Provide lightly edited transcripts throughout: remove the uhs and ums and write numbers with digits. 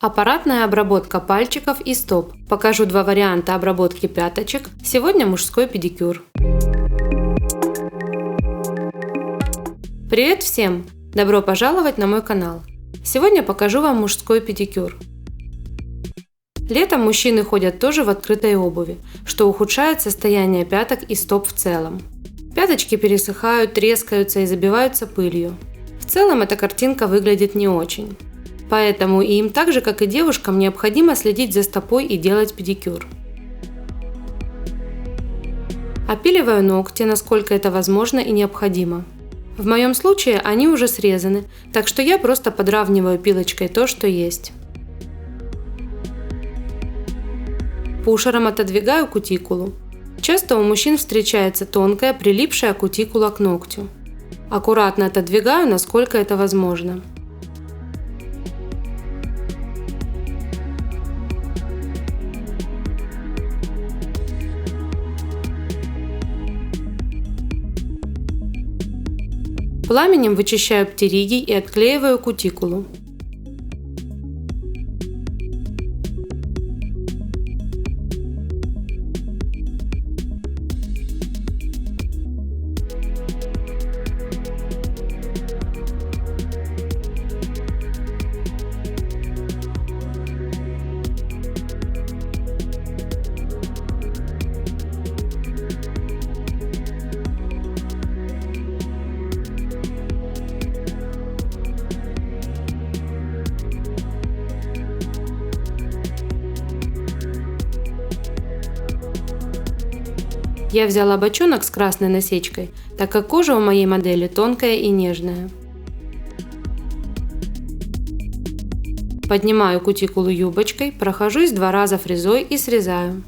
Аппаратная обработка пальчиков и стоп. Покажу два варианта обработки пяточек. Сегодня мужской педикюр. Привет всем! Добро пожаловать на мой канал. Сегодня покажу вам мужской педикюр. Летом мужчины ходят тоже в открытой обуви, что ухудшает состояние пяток и стоп в целом. Пяточки пересыхают, трескаются и забиваются пылью. В целом эта картинка выглядит не очень. Поэтому и им так же, как и девушкам, необходимо следить за стопой и делать педикюр. Опиливаю ногти, насколько это возможно и необходимо. В моем случае они уже срезаны, так что я просто подравниваю пилочкой то, что есть. Пушером отодвигаю кутикулу. Часто у мужчин встречается тонкая, прилипшая кутикула к ногтю. Аккуратно отодвигаю, насколько это возможно. Пламенем вычищаю птериги и отклеиваю кутикулу. Я взяла бочонок с красной насечкой, так как кожа у моей модели тонкая и нежная. Поднимаю кутикулу юбочкой, прохожусь 2 раза фрезой и срезаю.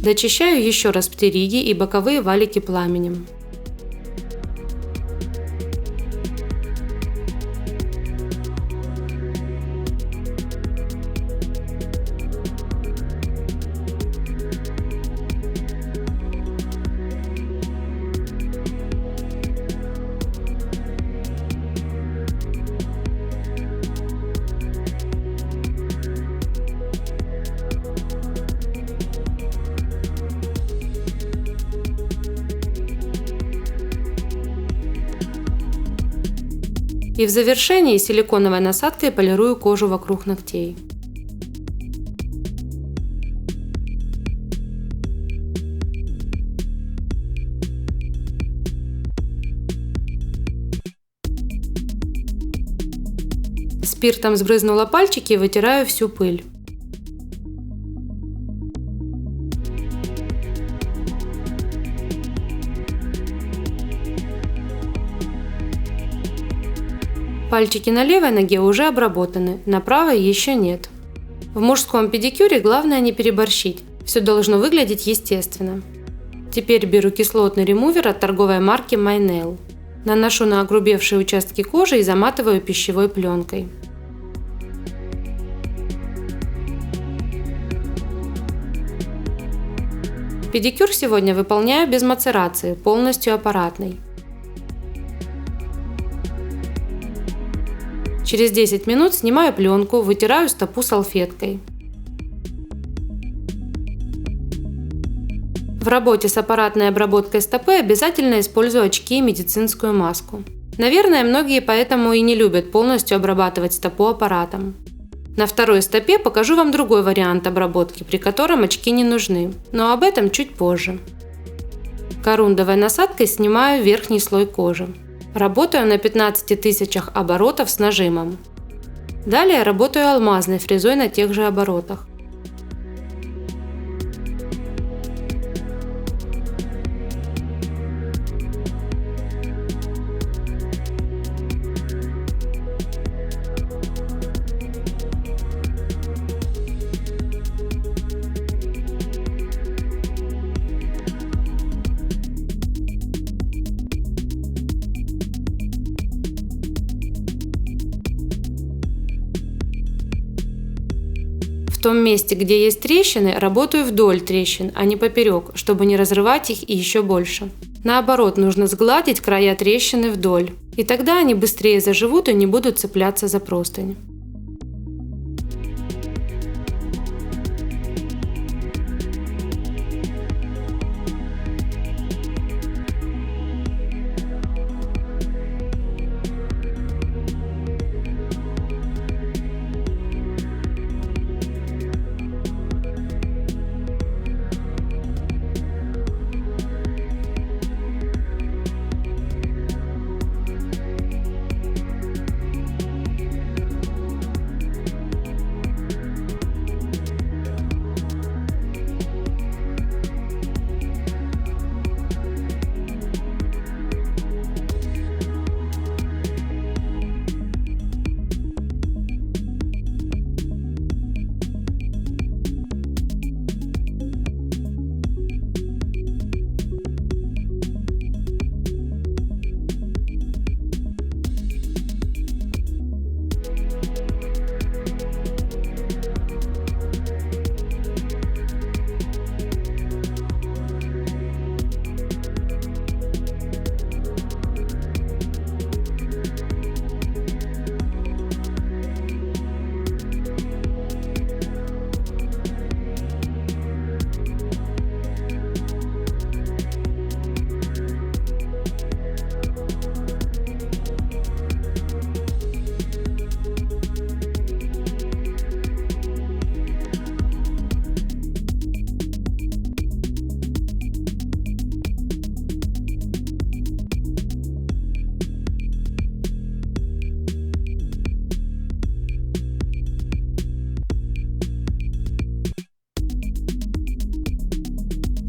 Дочищаю еще раз птериги и боковые валики пламенем. И в завершении силиконовой насадкой полирую кожу вокруг ногтей. Спиртом сбрызнула пальчики и вытираю всю пыль. Пальчики на левой ноге уже обработаны, на правой еще нет. В мужском педикюре главное не переборщить, все должно выглядеть естественно. Теперь беру кислотный ремувер от торговой марки My Nail. Наношу на огрубевшие участки кожи и заматываю пищевой пленкой. Педикюр сегодня выполняю без мацерации, полностью аппаратный. Через 10 минут снимаю пленку, вытираю стопу салфеткой. В работе с аппаратной обработкой стопы обязательно использую очки и медицинскую маску. Наверное, многие поэтому и не любят полностью обрабатывать стопу аппаратом. На второй стопе покажу вам другой вариант обработки, при котором очки не нужны, но об этом чуть позже. Корундовой насадкой снимаю верхний слой кожи. Работаю на 15 тысячах оборотов с нажимом. Далее работаю алмазной фрезой на тех же оборотах. В том месте, где есть трещины, работаю вдоль трещин, а не поперек, чтобы не разрывать их и еще больше. Наоборот, нужно сгладить края трещины вдоль. И тогда они быстрее заживут и не будут цепляться за простынь.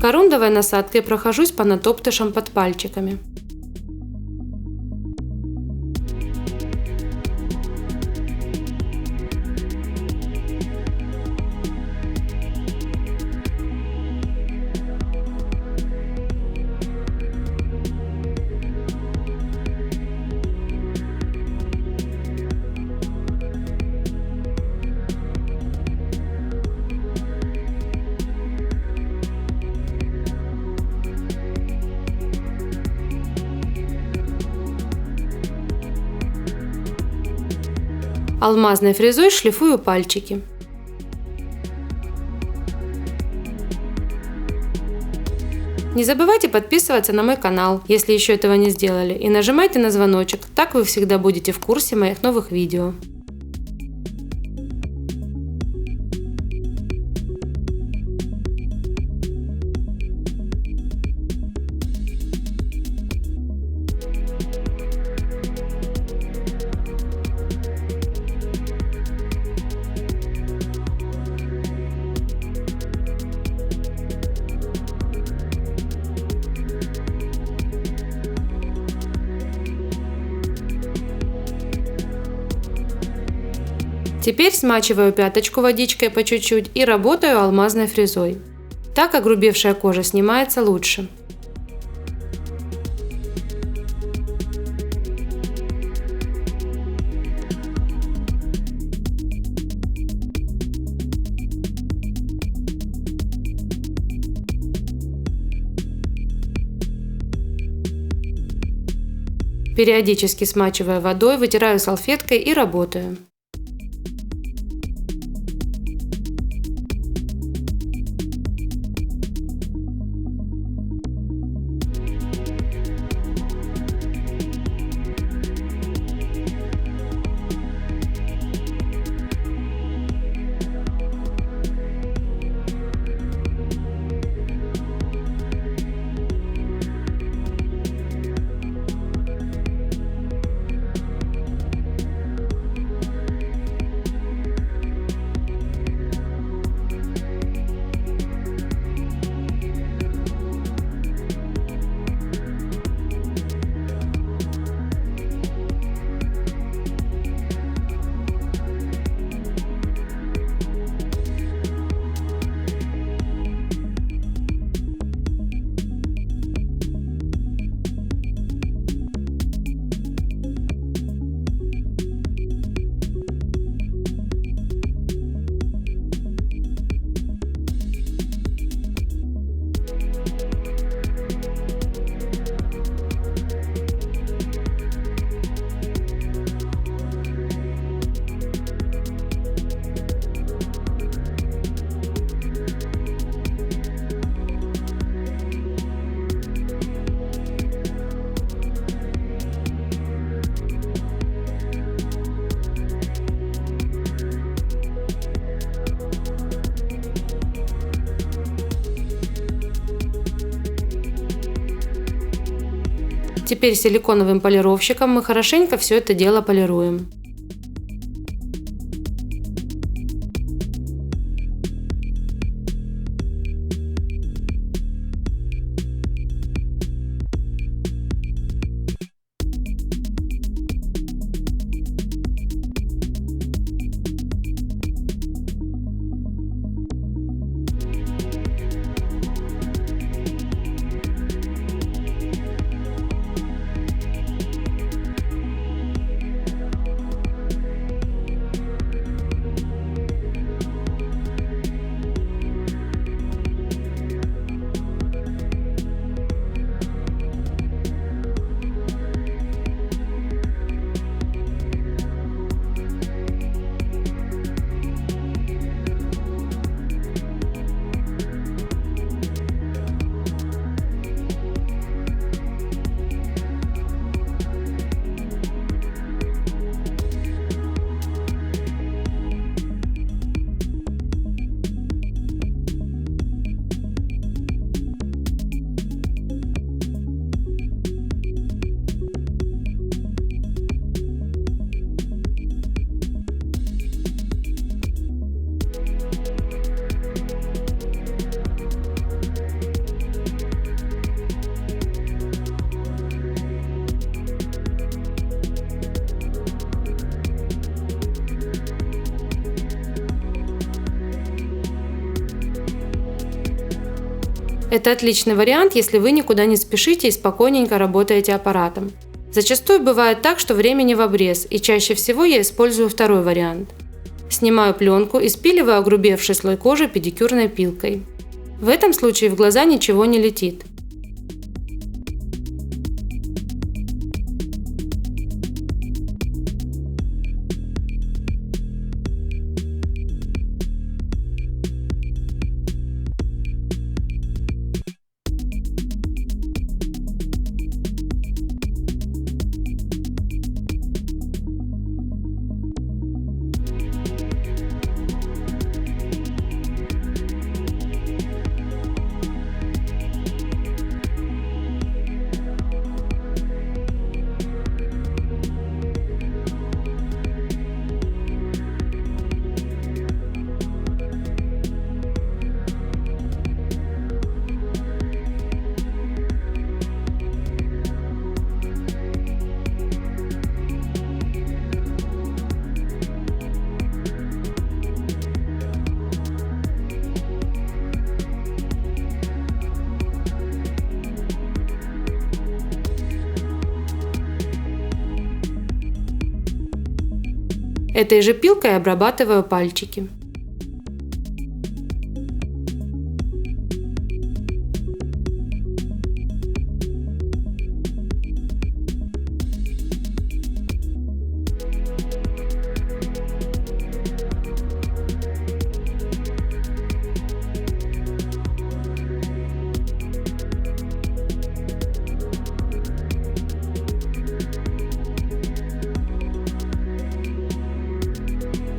Корундовой насадкой прохожусь по натоптышам под пальчиками. Алмазной фрезой шлифую пальчики. Не забывайте подписываться на мой канал, если еще этого не сделали, и нажимайте на звоночек, так вы всегда будете в курсе моих новых видео. Теперь смачиваю пяточку водичкой по чуть-чуть и работаю алмазной фрезой. Так огрубевшая кожа снимается лучше. Периодически смачивая водой, вытираю салфеткой и работаю. Теперь силиконовым полировщиком мы хорошенько все это дело полируем. Это отличный вариант, если вы никуда не спешите и спокойненько работаете аппаратом. Зачастую бывает так, что времени в обрез, и чаще всего я использую второй вариант. Снимаю пленку и спиливаю огрубевший слой кожи педикюрной пилкой. В этом случае в глаза ничего не летит. Этой же пилкой обрабатываю пальчики.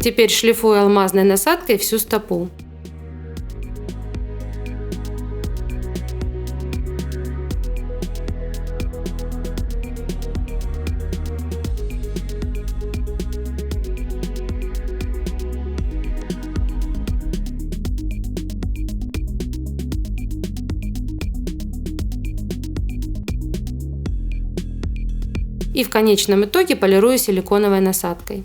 Теперь шлифую алмазной насадкой всю стопу. И в конечном итоге полирую силиконовой насадкой.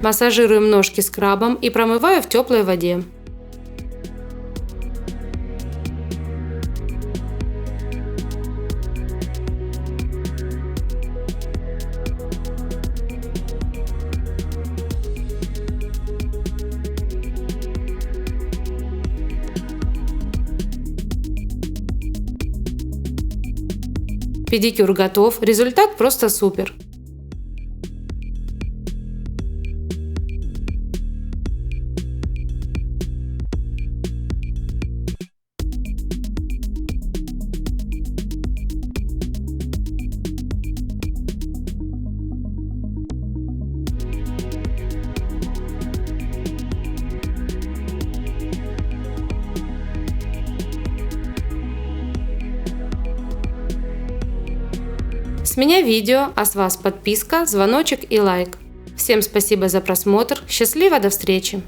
Массажируем ножки скрабом и промываю в теплой воде. Педикюр готов, результат просто супер. С меня видео, а с вас подписка, звоночек и лайк. Всем спасибо за просмотр, счастливо, до встречи!